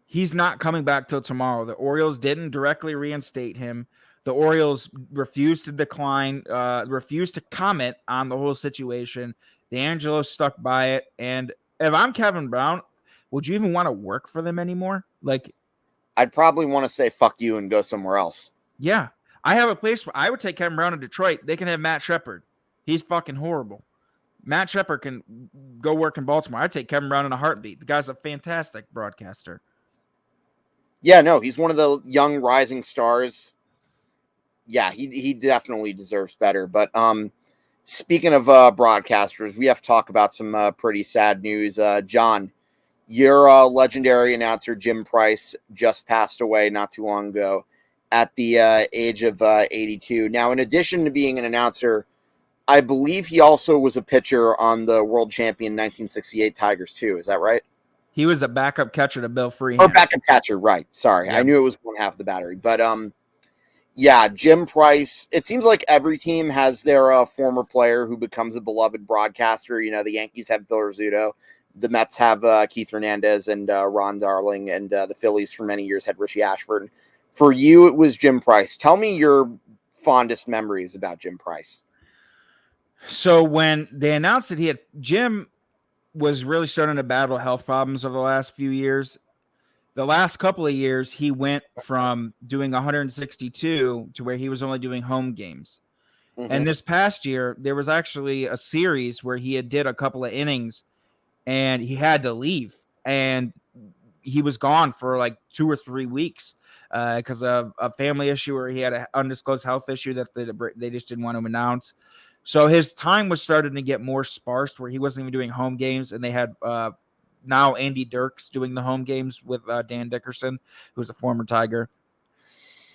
he's not coming back till tomorrow. The Orioles didn't directly reinstate him. The Orioles refused to refused to comment on the whole situation. The Angelos stuck by it. And if I'm Kevin Brown, would you even want to work for them anymore? Like, I'd probably want to say fuck you and go somewhere else. Yeah. I have a place where I would take Kevin Brown in Detroit. They can have Matt Shepard. He's fucking horrible. Matt Shepard can go work in Baltimore. I'd take Kevin Brown in a heartbeat. The guy's a fantastic broadcaster. Yeah, no, he's one of the young rising stars. Yeah, he definitely deserves better. But speaking of broadcasters, we have to talk about some pretty sad news. John, your legendary announcer Jim Price just passed away not too long ago at the age of 82. Now, in addition to being an announcer, I believe he also was a pitcher on the world champion 1968 Tigers too. Is that right? He was a backup catcher to Bill Freehan. Or backup catcher, right. Sorry. Yep. I knew it was one half the battery. But yeah, Jim Price, it seems like every team has their former player who becomes a beloved broadcaster. You know, the Yankees have Phil Rizzuto. The Mets have Keith Hernandez and Ron Darling. And the Phillies for many years had Richie Ashburn. For you, it was Jim Price. Tell me your fondest memories about Jim Price. So when they announced that Jim was really starting to battle health problems over the last few years. The last couple of years, he went from doing 162 to where he was only doing home games. And this past year, there was actually a series where he had did a couple of innings and he had to leave. And he was gone for like 2 or 3 weeks because of a family issue, or he had an undisclosed health issue that they just didn't want to announce. So his time was starting to get more sparse, where he wasn't even doing home games, and they had now Andy Dirks doing the home games with Dan Dickerson, who's a former Tiger.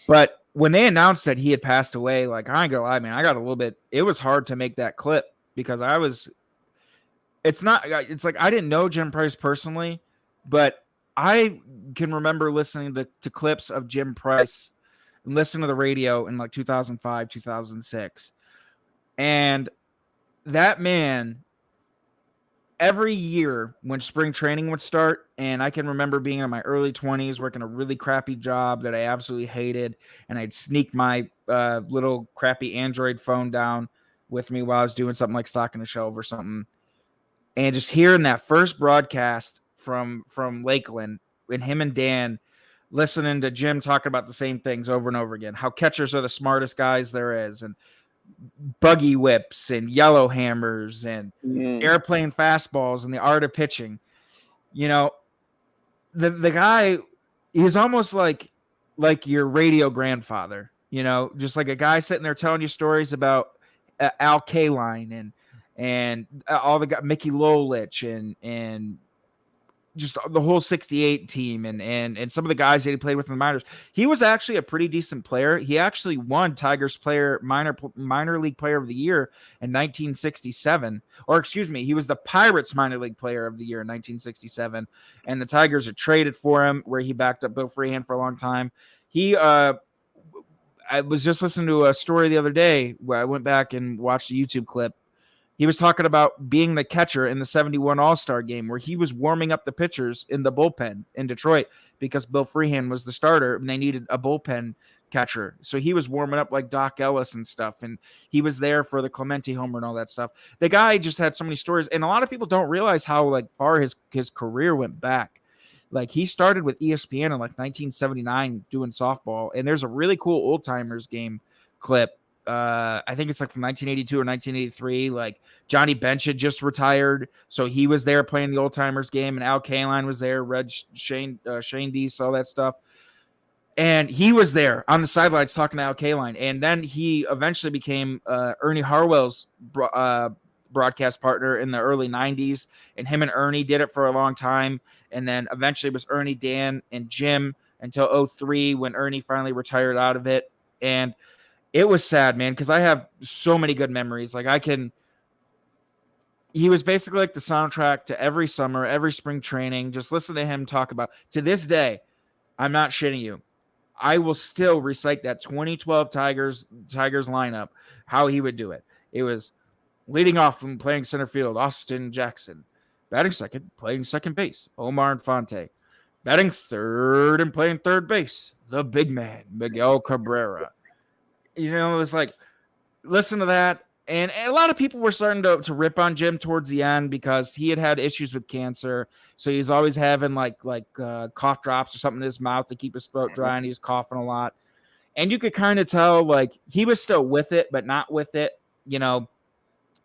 But when they announced that he had passed away, like, I ain't gonna lie, man, I got a little bit. It was hard to make that clip because it's like I didn't know Jim Price personally, but I can remember listening to clips of Jim Price and listening to the radio in like 2005, 2006. And that man, every year when spring training would start, and I can remember being in my early 20s working a really crappy job that I absolutely hated, and I'd sneak my little crappy Android phone down with me while I was doing something like stocking a shelf or something. And just hearing that first broadcast from Lakeland, and him and Dan listening to Jim talking about the same things over and over again, how catchers are the smartest guys there is, and buggy whips and yellow hammers and airplane fastballs and the art of pitching. You know, the guy, he's almost like your radio grandfather, you know, just like a guy sitting there telling you stories about Al Kaline and all the guys, Mickey Lolich and just the whole 68 team and some of the guys that he played with in the minors. He was actually a pretty decent player. He actually won Tigers minor league player of the year in 1967, or excuse me, he was the Pirates minor league player of the year in 1967. And the Tigers had traded for him, where he backed up Bill Freehan for a long time. I was just listening to a story the other day where I went back and watched a YouTube clip. He was talking about being the catcher in the 71 All-Star game, where he was warming up the pitchers in the bullpen in Detroit because Bill Freehan was the starter and they needed a bullpen catcher. So he was warming up like Doc Ellis and stuff. And he was there for the Clemente homer and all that stuff. The guy just had so many stories. And a lot of people don't realize how like far his career went back. Like, he started with ESPN in like 1979 doing softball. And there's a really cool old timers game clip. I think it's like from 1982 or 1983. Like, Johnny Bench had just retired, so he was there playing the old timers game, and Al Kaline was there, Shane Deese, all that stuff. And he was there on the sidelines talking to Al Kaline. And then he eventually became Ernie Harwell's broadcast partner in the early 90s. And him and Ernie did it for a long time. And then eventually it was Ernie, Dan, and Jim until 2003 when Ernie finally retired out of it. And it was sad, man, because I have so many good memories. Like, he was basically like the soundtrack to every summer, every spring training. Just listen to him talk about, to this day, I'm not shitting you, I will still recite that 2012 Tigers lineup, how he would do it. It was leading off from playing center field, Austin Jackson. Batting second, playing second base, Omar Infante. Batting third and playing third base, the big man, Miguel Cabrera. You know, it was like, listen to that. And a lot of people were starting to rip on Jim towards the end because he had issues with cancer. So he's always having like cough drops or something in his mouth to keep his throat dry, and he was coughing a lot. And you could kind of tell, like, he was still with it, but not with it, you know.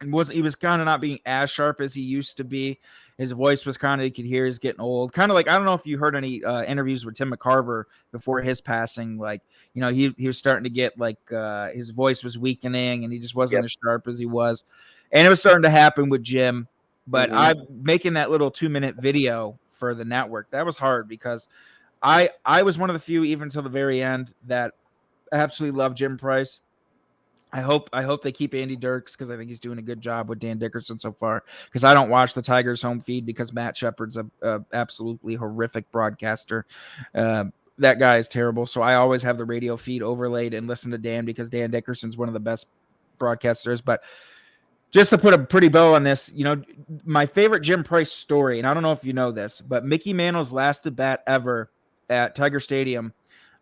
He was kind of not being as sharp as he used to be. His voice was kind of, you could hear he's getting old. Kind of like, I don't know if you heard any interviews with Tim McCarver before his passing. Like, you know, he was starting to get like his voice was weakening and he just wasn't as sharp as he was. And it was starting to happen with Jim. But I'm making that little 2-minute video for the network. That was hard because I was one of the few, even till the very end, that absolutely loved Jim Price. I hope they keep Andy Dirks because I think he's doing a good job with Dan Dickerson so far. Because I don't watch the Tigers home feed because Matt Shepard's a absolutely horrific broadcaster. That guy is terrible. So I always have the radio feed overlaid and listen to Dan because Dan Dickerson's one of the best broadcasters. But just to put a pretty bow on this, you know, my favorite Jim Price story, and I don't know if you know this, but Mickey Mantle's last at bat ever at Tiger Stadium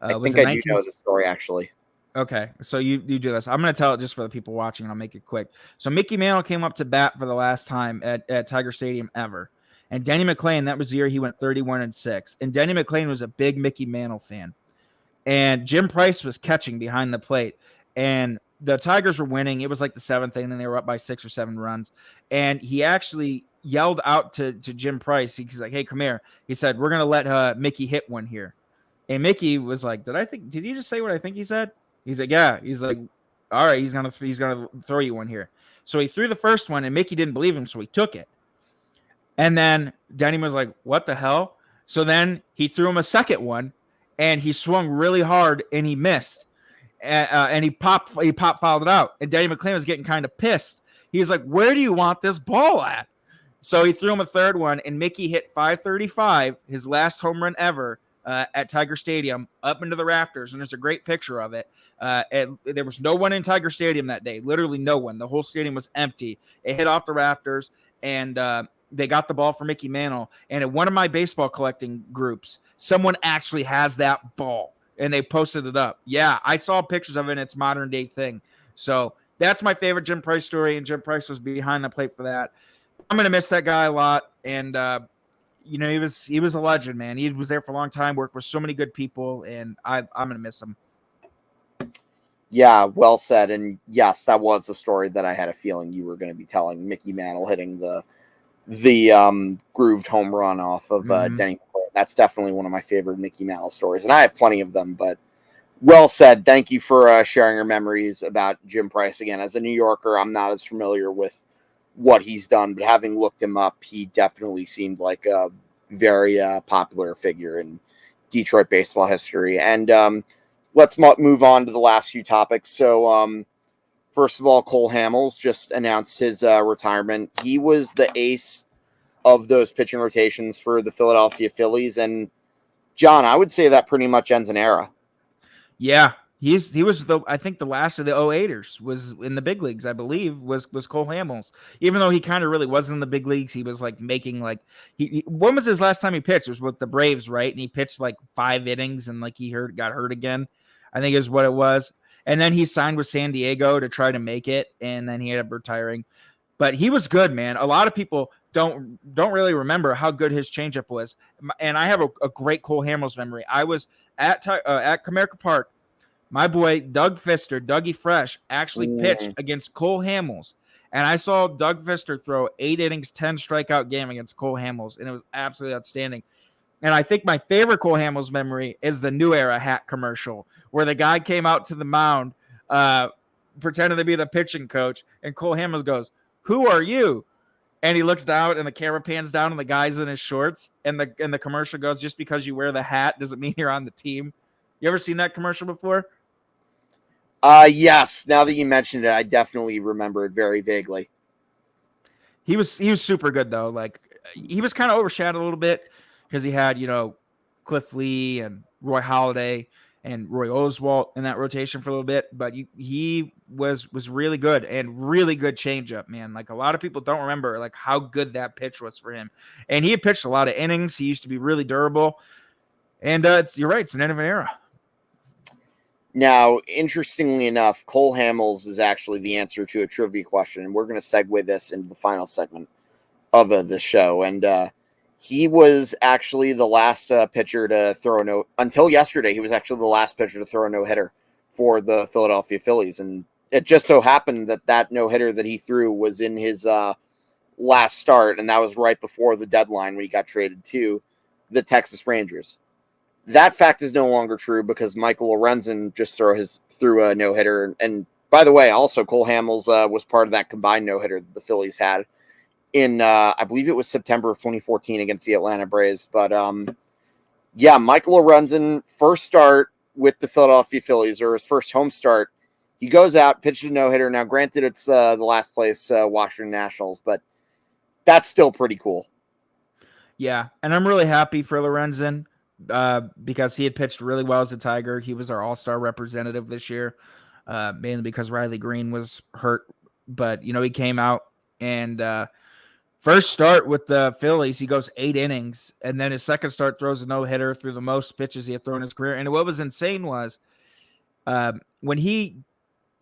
I think I do know the story, actually. Okay, so you do this. I'm going to tell it just for the people watching, and I'll make it quick. So Mickey Mantle came up to bat for the last time at Tiger Stadium ever. And Denny McLain, that was the year he went 31-6. And Denny McLain was a big Mickey Mantle fan. And Jim Price was catching behind the plate. And the Tigers were winning. It was like the seventh inning, and they were up by 6 or 7 runs. And he actually yelled out to Jim Price. He's like, hey, come here. He said, we're going to let Mickey hit one here. And Mickey was like, did he just say what I think he said? He's like, yeah. He's like, all right, he's gonna throw you one here. So he threw the first one, and Mickey didn't believe him, so he took it. And then Denny was like, what the hell? So then he threw him a second one, and he swung really hard, and he missed. And he pop fouled it out. And Denny McLain was getting kind of pissed. He's like, where do you want this ball at? So he threw him a third one, and Mickey hit 535, his last home run ever, at Tiger Stadium, up into the rafters. And there's a great picture of it. And there was no one in Tiger Stadium that day, literally no one. The whole stadium was empty. It hit off the rafters, and they got the ball for Mickey Mantle. And in one of my baseball collecting groups, someone actually has that ball, and they posted it up. Yeah, I saw pictures of it, and it's modern day thing. So that's my favorite Jim Price story, and Jim Price was behind the plate for that. I'm going to miss that guy a lot, and he was a legend, man. He was there for a long time, worked with so many good people, and I'm going to miss him. Yeah, well said. And yes, that was the story that I had a feeling you were going to be telling. Mickey Mantle hitting the grooved home run off of Denny McLain. That's definitely one of my favorite Mickey Mantle stories, and I have plenty of them. But well said. Thank you for sharing your memories about Jim Price. Again, as a New Yorker, I'm not as familiar with what he's done, but having looked him up, he definitely seemed like a very popular figure in Detroit baseball history. And let's move on to the last few topics. So first of all, Cole Hamels just announced his retirement. He was the ace of those pitching rotations for the Philadelphia Phillies. And John, I would say that pretty much ends an era. Yeah. He was I think the last of the 08ers was in the big leagues, I believe, was Cole Hamels. Even though he kind of really wasn't in the big leagues, he was like making like when was his last time he pitched? It was with the Braves, right? And he pitched like 5 innings and like he got hurt again, I think is what it was. And then he signed with San Diego to try to make it, and then he ended up retiring. But he was good, man. A lot of people don't really remember how good his changeup was. And I have a great Cole Hamels memory. I was at Comerica Park. My boy, Doug Fister, Dougie Fresh, actually pitched against Cole Hamels. And I saw Doug Fister throw 8 innings, 10 strikeout game against Cole Hamels. And it was absolutely outstanding. And I think my favorite Cole Hamels memory is the New Era hat commercial where the guy came out to the mound pretending to be the pitching coach. And Cole Hamels goes, "Who are you?" And he looks down and the camera pans down and the guy's in his shorts. And the commercial goes, "Just because you wear the hat doesn't mean you're on the team." You ever seen that commercial before? Yes. Now that you mentioned it, I definitely remember it very vaguely. He was super good though. Like he was kind of overshadowed a little bit because he had, Cliff Lee and Roy Halladay and Roy Oswalt in that rotation for a little bit, but he was really good and really good changeup, man. Like a lot of people don't remember like how good that pitch was for him. And he had pitched a lot of innings. He used to be really durable. And you're right, it's an end of an era. Now, interestingly enough, Cole Hamels is actually the answer to a trivia question, and we're going to segue this into the final segment of the show. And he was actually the last pitcher to throw until yesterday, he was actually the last pitcher to throw a no-hitter for the Philadelphia Phillies. And it just so happened that no-hitter that he threw was in his last start, and that was right before the deadline when he got traded to the Texas Rangers. That fact is no longer true because Michael Lorenzen just threw a no-hitter. And by the way, also Cole Hamels was part of that combined no-hitter that the Phillies had in, I believe it was September of 2014 against the Atlanta Braves. But yeah, Michael Lorenzen, first start with the Philadelphia Phillies, or his first home start. He goes out, pitches a no-hitter. Now, granted, it's the last place Washington Nationals, but that's still pretty cool. Yeah, and I'm really happy for Lorenzen. Because he had pitched really well as a Tiger. He was our all-star representative this year, mainly because Riley Green was hurt. But, he came out and first start with the Phillies, he goes 8 innings. And then his second start throws a no-hitter through the most pitches he had thrown in his career. And what was insane was When he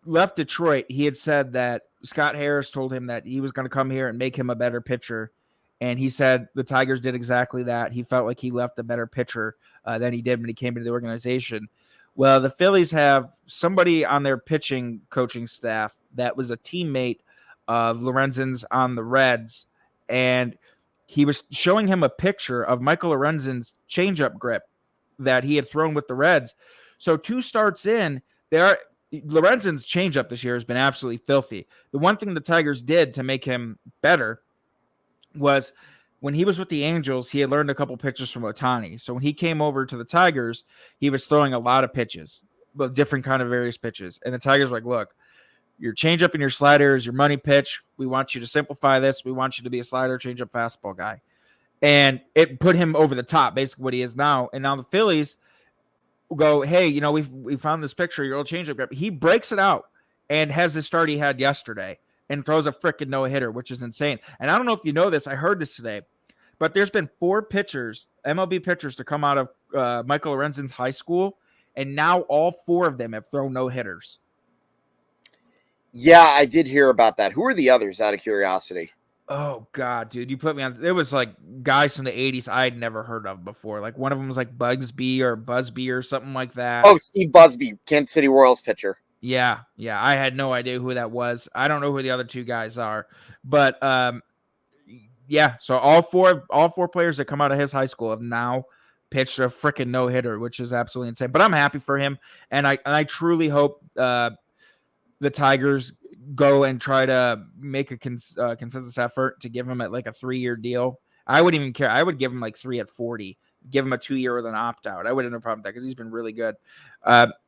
left Detroit, he had said that Scott Harris told him that he was going to come here and make him a better pitcher. And he said the Tigers did exactly that. He felt like he left a better pitcher than he did when he came into the organization. Well, the Phillies have somebody on their pitching coaching staff that was a teammate of Lorenzen's on the Reds, and he was showing him a picture of Michael Lorenzen's changeup grip that he had thrown with the Reds. So 2 starts in, Lorenzen's changeup this year has been absolutely filthy. The one thing the Tigers did to make him better was when he was with the Angels, he had learned a couple pitches from Ohtani. So when he came over to the Tigers, he was throwing a lot of pitches, but different kind of various pitches. And the Tigers were like, look, your changeup and your slider is your money pitch. We want you to simplify this. We want you to be a slider, changeup, fastball guy. And it put him over the top, basically what he is now. And now the Phillies go, hey, we found this picture, your old changeup grip. He breaks it out and has the start he had yesterday and throws a freaking no-hitter, which is insane. And I don't know if you know this. I heard this today. But there's been 4 pitchers, MLB pitchers, to come out of Michael Lorenzen's high school, and now all 4 of them have thrown no-hitters. Yeah, I did hear about that. Who are the others, out of curiosity? Oh, God, dude. You put me on. It was like guys from the 80s I had never heard of before. Like one of them was like Busby or something like that. Oh, Steve Busby, Kansas City Royals pitcher. Yeah. I had no idea who that was. I don't know who the other 2 guys are. But, yeah, so all four players that come out of his high school have now pitched a freaking no-hitter, which is absolutely insane. But I'm happy for him, and I truly hope the Tigers go and try to make a consensus effort to him at like a 3-year deal. I wouldn't even care. I would give him like 3 at 40. Give him a 2-year with an opt-out. I wouldn't have a problem with that because he's been really good.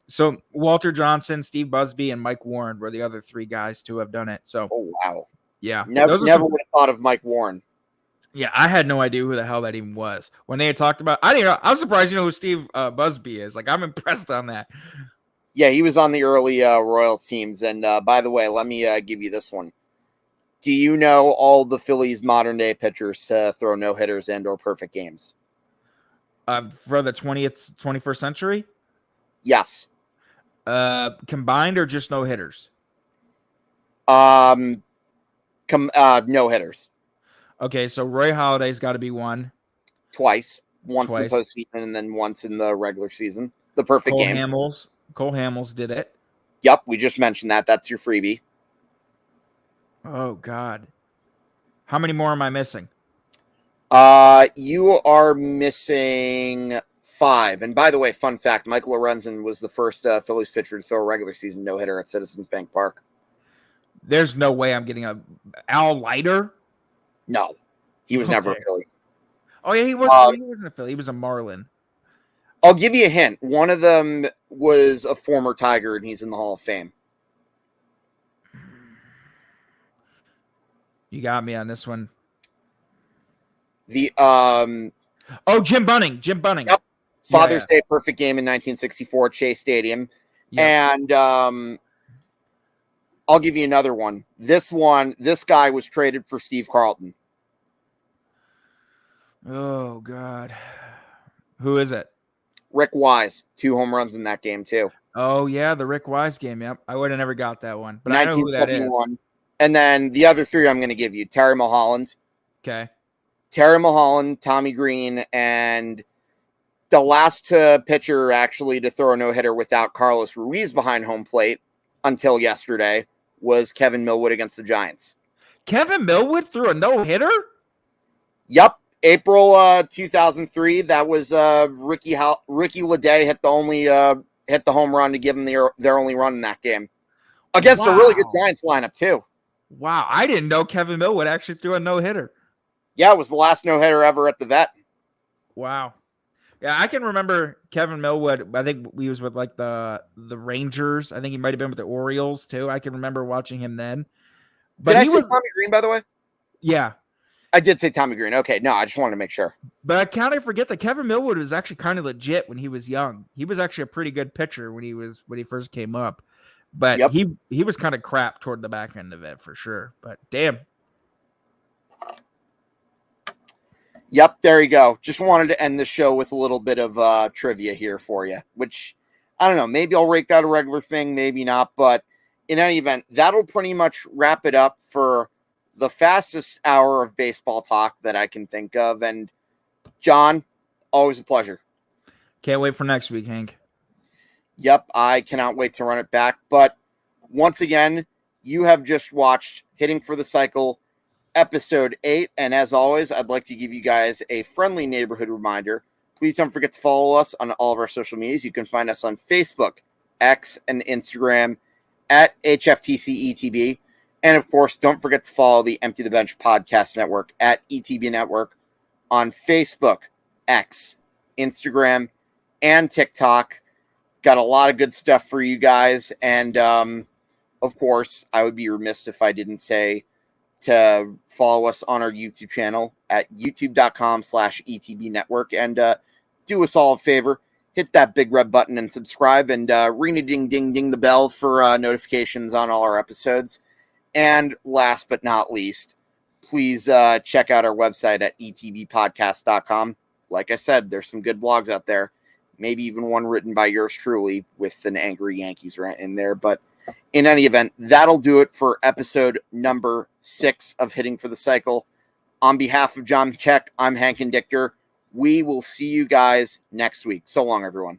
So Walter Johnson, Steve Busby, and Mike Warren were the other 3 guys to have done it. So, oh wow, yeah, never would have thought of Mike Warren. Yeah, I had no idea who the hell that even was. When they had talked about, I didn't know. I was surprised you know who Steve Busby is. Like, I'm impressed on that. Yeah, he was on the early Royals teams. And by the way, let me give you this one. Do you know all the Phillies modern day pitchers throw no hitters and or perfect games? For the 21st century? Yes. Combined or just no hitters? No hitters. Okay, so Roy Halladay's got to be one. Once in the postseason and then once in the regular season. The perfect game. Cole Hamels did it. Yep, we just mentioned that. That's your freebie. Oh, God. How many more am I missing? You are missing 5. And by the way, fun fact, Michael Lorenzen was the first Phillies pitcher to throw a regular season no-hitter at Citizens Bank Park. There's no way I'm getting Al Leiter? No, he was never a Philly. Oh, yeah, he wasn't a Philly. He was a Marlin. I'll give you a hint. One of them was a former Tiger, and he's in the Hall of Fame. You got me on this one. Jim Bunning. Yep. Father's Day perfect game in 1964 at Shea Stadium. Yep. And I'll give you another one. This guy was traded for Steve Carlton. Oh, God. Who is it? Rick Wise. 2 home runs in that game, too. Oh, yeah, the Rick Wise game. Yep. I would have never got that one. But I know who that is. And then the other 3 I'm going to give you. Terry Mulholland. Okay. Terry Mulholland, Tommy Green, and the last pitcher actually to throw a no-hitter without Carlos Ruiz behind home plate until yesterday was Kevin Millwood against the Giants. Kevin Millwood threw a no-hitter? Yep. April 2003. That was Ricky Leday hit the home run to give them their only run in that game against a really good Giants lineup too. Wow, I didn't know Kevin Millwood actually threw a no-hitter. Yeah, it was the last no-hitter ever at the Vet. Wow. Yeah, I can remember Kevin Millwood. I think he was with like the Rangers. I think he might have been with the Orioles too. I can remember watching him then. But Did I say Tommy Green, by the way? Yeah. I did say Tommy Green. Okay, no, I just wanted to make sure. But I can't forget that Kevin Millwood was actually kind of legit when he was young. He was actually a pretty good pitcher when he first came up. But yep. he was kind of crap toward the back end of it for sure. But damn. Yep, there you go. Just wanted to end the show with a little bit of trivia here for you, which I don't know. Maybe I'll rake that a regular thing, maybe not. But in any event, that'll pretty much wrap it up for the fastest hour of baseball talk that I can think of. And John, always a pleasure. Can't wait for next week, Hank. Yep, I cannot wait to run it back. But once again, you have just watched Hitting for the Cycle, episode 8. And as always, I'd like to give you guys a friendly neighborhood reminder. Please don't forget to follow us on all of our social medias. You can find us on Facebook, X, and Instagram at HFTC And of course, don't forget to follow the Empty the Bench podcast network at ETB Network on Facebook, X, Instagram, and TikTok. Got a lot of good stuff for you guys. And of course, I would be remiss if I didn't say to follow us on our YouTube channel at youtube.com/ETB Network. And do us all a favor. Hit that big red button and subscribe, and ring a ding ding ding the bell for notifications on all our episodes. And last but not least, please check out our website at etbpodcast.com. Like I said, there's some good blogs out there, maybe even one written by yours truly with an angry Yankees rant in there. But in any event, that'll do it for episode number 6 of Hitting for the Cycle. On behalf of John Czech, I'm Hank Indictor. We will see you guys next week. So long, everyone.